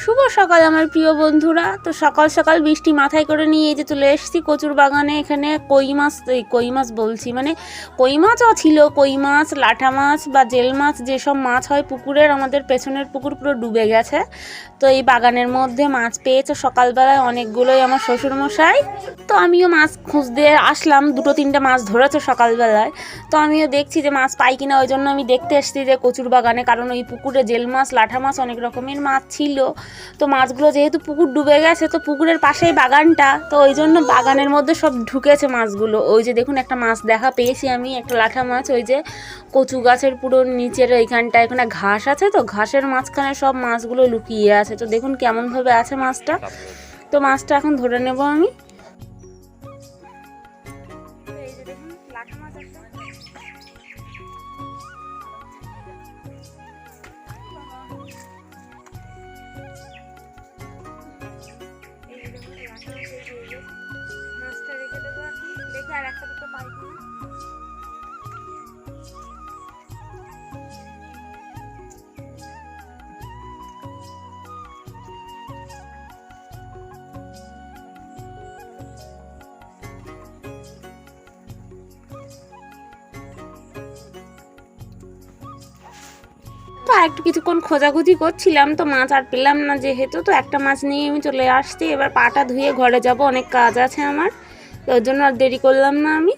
শুভ সকাল আমার প্রিয় বন্ধুরা। তো সকাল সকাল বৃষ্টি মাথায় করে নিয়ে এই যে চলে এসেছি কচুর বাগানে। এখানে কই মাছ বলছি, মানে কই মাছও ছিল, কই মাছ, লাঠা মাছ বা জেল মাছ, যেসব মাছ হয় পুকুরের, আমাদের পেছনের পুকুর পুরো ডুবে গেছে। তো এই বাগানের মধ্যে মাছ পেয়েছে সকালবেলায় অনেকগুলোই আমার শ্বশুরমশাই। তো আমিও মাছ খুঁজতে আসলাম, 2-3টে মাছ ধরেছে সকালবেলায়। তো আমিও দেখছি যে মাছ পাই কিনা, ওই জন্য আমি দেখতে এসেছি যে কচুর বাগানে, কারণ ওই পুকুরে জেল মাছ, লাঠা মাছ, অনেক রকমের মাছ ছিল। তো মাছগুলো যেহেতু পুকুর ডুবে গেছে, তো পুকুরের পাশেই বাগানটা, তো ওই জন্য বাগানের মধ্যে সব ঢুকেছে মাছগুলো। ওই যে দেখুন একটা মাছ দেখা পেয়েছি আমি, একটা লাঠা মাছ, ওই যে কচু গাছের পুরো নিচের এইখানটা, এখানে ঘাস আছে, তো ঘাসের মাঝখানে সব মাছগুলো লুকিয়ে আছে। তো দেখুন কেমনভাবে আছে মাছটা। তো মাছটা এখন ধরে নেব আমি। মাছটা রেখে দেবো এখন, দেখি আর একটা দুটো পাই কিনা। তো আর একটু কিছুক্ষণ খোঁজাখুঁজি করছিলাম, তো মাছ আর পেলাম না যেহেতু, তো একটা মাছ নিয়ে আমি চলে আসছি। এবার পাটা ধুয়ে ঘরে যাব, অনেক কাজ আছে আমার, তো ওর জন্য আর দেরি করলাম না আমি।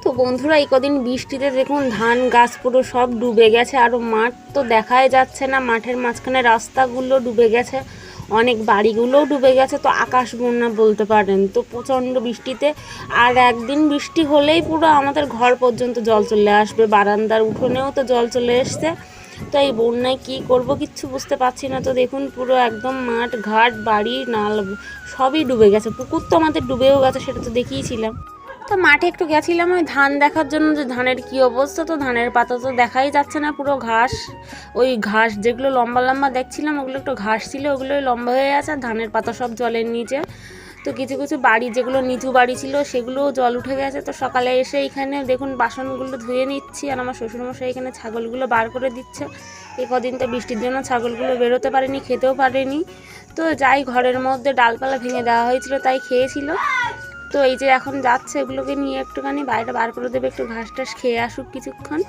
তো বন্ধুরা, এই কদিন বৃষ্টিতে দেখুন ধান গাছ পুরো সব ডুবে গেছে, আরও মাঠ তো দেখাই যাচ্ছে না, মাঠের মাঝখানে রাস্তাগুলো ডুবে গেছে, অনেক বাড়িগুলোও ডুবে গেছে। তো আকাশ বন্যা বলতে পারেন। তো প্রচণ্ড বৃষ্টিতে আর একদিন বৃষ্টি হলেই পুরো আমাদের ঘর পর্যন্ত জল চলে আসবে, বারান্দার উঠোনেও তো জল চলে এসছে। তো এই বন্যায় কী করব কিচ্ছু বুঝতে পারছি না। তো দেখুন পুরো একদম মাঠ ঘাট বাড়ি নাল সবই ডুবে গেছে, পুকুর তো আমাদের ডুবেও গেছে, সেটা তো দেখিয়েছিলাম। তো মাঠে একটু গেছিলাম ওই ধান দেখার জন্য, যে ধানের কী অবস্থা। তো ধানের পাতা তো দেখাই যাচ্ছে না, পুরো ঘাস, ওই ঘাস যেগুলো লম্বা লম্বা দেখছিলাম ওগুলো একটু ঘাস ছিল, ওগুলোই লম্বা হয়ে আছে, আর ধানের পাতা সব জলের নিচে। তো কিছু কিছু বাড়ি যেগুলো নিচু বাড়ি ছিল সেগুলোও জল উঠে গেছে। তো সকালে এসে এখানে দেখুন বাসনগুলো ধুয়ে নিচ্ছি, আর আমার শ্বশুরমশাই এখানে ছাগলগুলো বার করে দিচ্ছে। এই কদিন তো বৃষ্টির জন্য ছাগলগুলো বেরোতে পারেনি, খেতেও পারেনি। তো যাই, ঘরের মধ্যে ডালপালা ভেঙে দেওয়া হয়েছিল তাই খেয়েছিল। তো এই যে এখন যাচ্ছে, এগুলোকে নিয়ে একটুখানি বাইরে বার করে দেবে, একটু ঘাস টাস খেয়ে আসুক কিছুক্ষণ।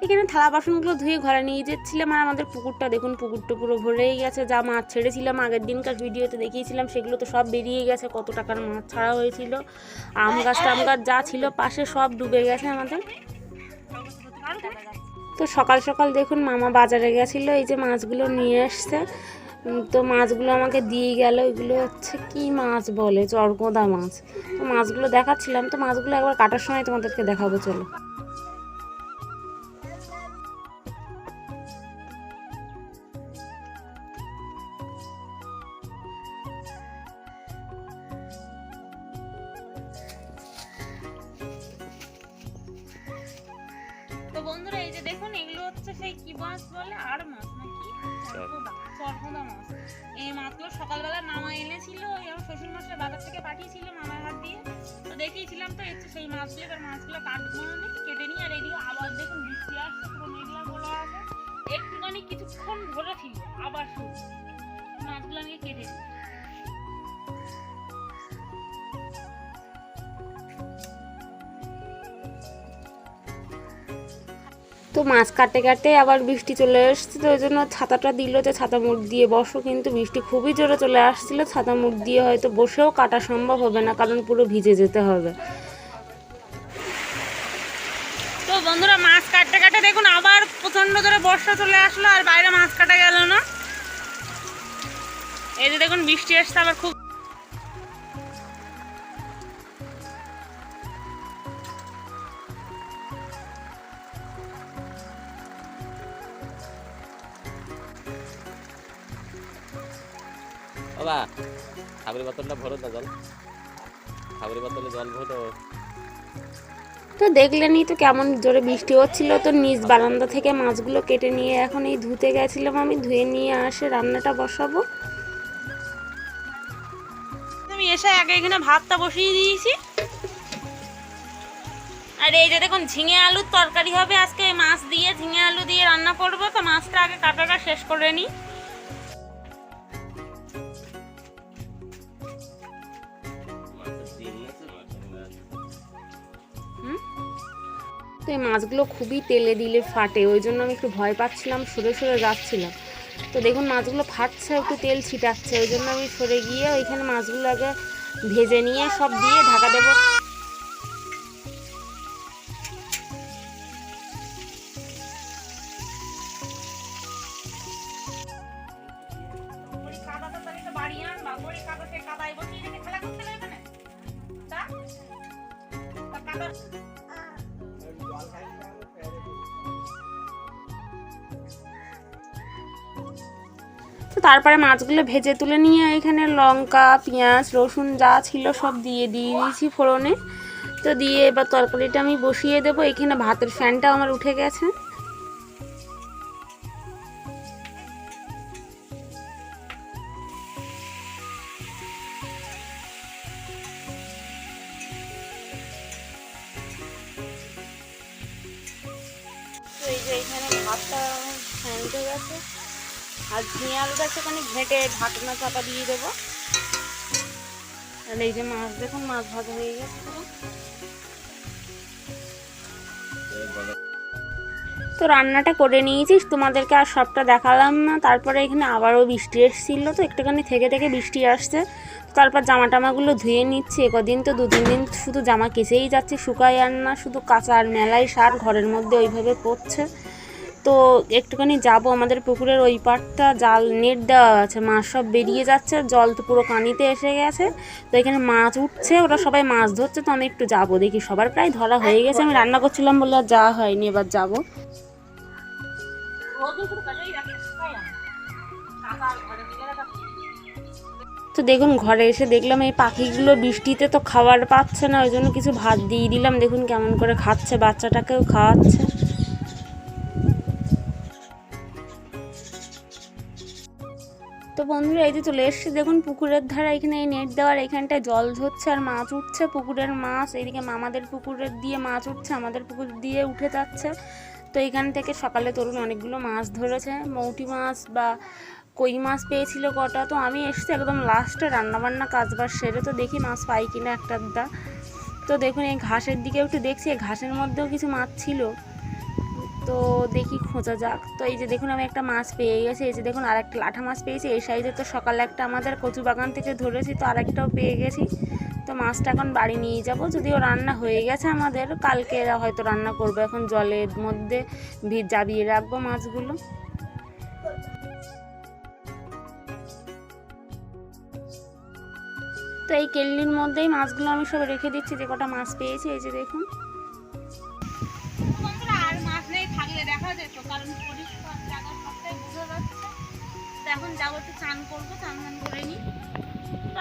এখানে থালা বাসনগুলো ধুয়ে ঘরে নিয়ে যাচ্ছিলাম, আর আমাদের পুকুরটা দেখুন, পুকুরটা পুরো ভরেই গেছে। যা মাছ ছেড়েছিলাম আগের দিনকার ভিডিওতে দেখিয়েছিলাম, সেগুলো তো সব বেরিয়ে গেছে, কত টাকার মাছ ছাড়া হয়েছিল। আম গাছ টাম গাছ যা ছিল পাশে সব ডুবে গেছে আমাদের। তো সকাল সকাল দেখুন মামা বাজারে গেছিলো, এই যে মাছগুলো নিয়ে এসছে। তো মাছগুলো আমাকে দিয়ে গেল, এগুলো হচ্ছে কি মাছ বলে, চরগোদা মাছ। তো মাছগুলো দেখাচ্ছিলাম, তো মাছগুলো একবার কাটার সময় তোমাদেরকে দেখাবো, চলো। তো বন্ধুরা, এই যে দেখুন এগুলো হচ্ছে সেই কি মাছ বলে, আর মাছ নাকি চরগোদা মাছ। এই মাছগুলো সকালবেলা মামা এনেছিল, ওই আমার শ্বশুর মশাই বাজার থেকে পাঠিয়েছিল মামার হাত দিয়ে। তো দেখিয়েছিলাম, তো হচ্ছে সেই মাছগুলো। এবার মাছগুলো কাটবো, কেটে নিই। আর এদিকে আবার দেখুন বৃষ্টি আসছে, পুরো মেঘলা বলা আছে, একটুখানি কিছুক্ষণ ধরেছিল, আবার শুরু। মাছগুলো আমি কেটে নিই। তো মাছ কাটতে কাটতে আবার বৃষ্টি চলে এসছে, তো ওই জন্য ছাতাটা দিল যে ছাতা মুখ দিয়ে বসো, কিন্তু বৃষ্টি খুবই জোরে চলে আসছিল, ছাতা মুখ দিয়ে হয়তো বসেও কাটা সম্ভব হবে না, কারণ পুরো ভিজে যেতে হবে। তো বন্ধুরা, মাছ কাটতে কাটতে দেখুন আবার প্রচণ্ড জোরে বর্ষা চলে আসলো, আর বাইরে মাছ কাটা গেল না। দেখুন বৃষ্টি আসছে আবার খুব। বাবা খাবারের বোতলটা ভরো না, জল খাবারের বোতলে জল ভরো। তো দেখলেনই তো কেমন জোরে বৃষ্টি হচ্ছিল। তো নিচ বারান্দা থেকে মাছগুলো কেটে নিয়ে এখন এই ধুতে গেছিলাম, আমি ধুয়ে নিয়ে আসে রান্নাটা বসাবো। আমি এসে আগে এখানে ভাতটা বসিয়ে দিয়েছি। আর এই যে দেখুন ঝিঙে আলুর তরকারি হবে আজকে, মাছ দিয়ে ঝিঙে আলু দিয়ে রান্না করবো। তো মাছটা আগে কাটাটা শেষ করে নিই। তো এই মাছগুলো খুবই তেলে দিলে ফাটে, ওই জন্য আমি একটু ভয় পাচ্ছিলাম, সরে সরে যাচ্ছিলাম। তো দেখুন মাছগুলো ফাটছে, একটু তেল ছিটাচ্ছে, ওই জন্য আমি সরে গিয়ে ওইখানে মাছগুলো আগে ভেজে নিয়ে সব দিয়ে ঢাকা দেবো। তো তারপরে মাছগুলো ভেজে তুলে নিয়ে এখানে লঙ্কা পেঁয়াজ রসুন যা ছিল সব দিয়ে দিয়েছি ফোড়নে। তো দিয়ে এবার তরকারিটা আমি বসিয়ে দেবো। এখানে ভাতের ফ্যানটাও আমার উঠে গেছে। তো এই যে এখানে ভাতটা ফ্যান উঠে গেছে, আর ঝিঙে আলুটা একটুখানি ঘেঁটে ঢাকনা চাপা দিয়ে দেবো। আর এই যে মাছ দেখুন, মাছ ভাজা হয়ে গেছে পুরো। তো রান্নাটা করে নিয়েছিস, তোমাদেরকে আর সবটা দেখালাম না। তারপরে এখানে আবারও বৃষ্টি এসেছিল, তো একটুখানি থেকে থেকে বৃষ্টি আসছে। তারপর জামা টামাগুলো ধুয়ে নিচ্ছে। কদিন তো 2-3 দিন শুধু জামা কেচেই যাচ্ছে, শুকায় আর না, শুধু কাঁচা আর মেলাই সার ঘরের মধ্যে ওইভাবে পড়ছে। তো একটুখানি যাব, আমাদের পুকুরের ওই পাড়টা জাল নেট দেওয়া আছে, মাছ সব বেরিয়ে যাচ্ছে, জল তো পুরো কানিতে এসে গেছে। তো এখানে মাছ উঠছে, ওরা সবাই মাছ ধরছে। তো আমি একটু যাবো, দেখি সবার প্রায় ধরা হয়ে গেছে। আমি রান্না করছিলাম বলে আর যাওয়া হয়নি, এবার যাবো। তো দেখুন ঘরে এসে দেখলাম এই পাখিগুলো বৃষ্টিতে তো খাবার পাচ্ছে না, ওই জন্য কিছু ভাত দিয়ে দিলাম। দেখুন কেমন করে খাচ্ছে, বাচ্চাটাকেও খাওয়াচ্ছে। তো বন্ধুরা এই যে চলে এসছে দেখুন পুকুরের ধারে, এখানে এই নেট দেওয়ার এখানটায় জল ঝরছে আর মাছ উঠছে, পুকুরের মাছ। এইদিকে মামাদের পুকুরের দিয়ে মাছ উঠছে, আমাদের পুকুর দিয়ে উঠে যাচ্ছে। তো এখান থেকে সকালে তরুণ অনেকগুলো মাছ ধরেছে, মৌটি মাছ বা কই মাছ পেয়েছিল কটা। তো আমি এসছি একদম লাস্টে রান্নাবান্না কাজবাজ সেরে, তো দেখি মাছ পাই কিনা একটা আধটা। তো দেখুন এই ঘাসের দিকেও একটু দেখছি, এই ঘাসের মধ্যেও কিছু মাছ ছিল, তো দেখি খোঁজা যাক। তো এই যে দেখুন আমি একটা মাছ পেয়ে গেছি, এই যে দেখুন আরেকটা লাঠা মাছ পেয়েছি এই সাইজে। তো সকালে একটা আমাদের কচু বাগান থেকে ধরেছি, তো আরেকটাও পেয়ে গেছি। তো মাছটা এখন বাড়ি নিয়ে যাব, যদিও রান্না হয়ে গেছে আমাদের, কালকে হয়তো রান্না করবো। এখন জলের মধ্যে জাবিয়ে রাখবো মাছগুলো। তো এই কেল্লির মধ্যেই মাছগুলো আমি সব রেখে দিচ্ছি, যে কটা মাছ পেয়েছি। এই যে দেখুন আর মাছ নেই, থাকলে দেখা যেত, কারণ পরিষ্কার জায়গা সবটাই বুঝে যাচ্ছে। তো এখন যাবো একটু চান করবো, চান করে নিই। তো